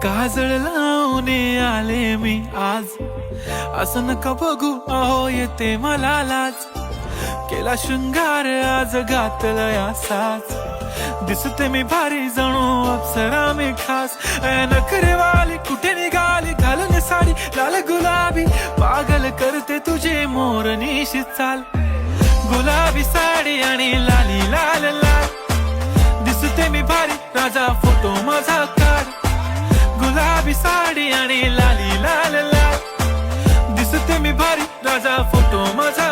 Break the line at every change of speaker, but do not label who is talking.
काजळ लावून आले मी आज, असं नका बघू अहो येते मला लाज. केला शृंगार आज घातला साज, दिसते मी भारी जणू अप्सरा मी खास. नखरेवाली कुठे निघाली घालून साडी लाल गुलाबी, पागल करते तुझे मोरनीशी चाल. गुलाबी साडी आणि लाली लाल लाल, दिसते मी भारी राजा फोटो माझा काढ. गुलाबी साडी आणि लाली लाल लाल, दिसते मी भारी राजा फोटो माझा.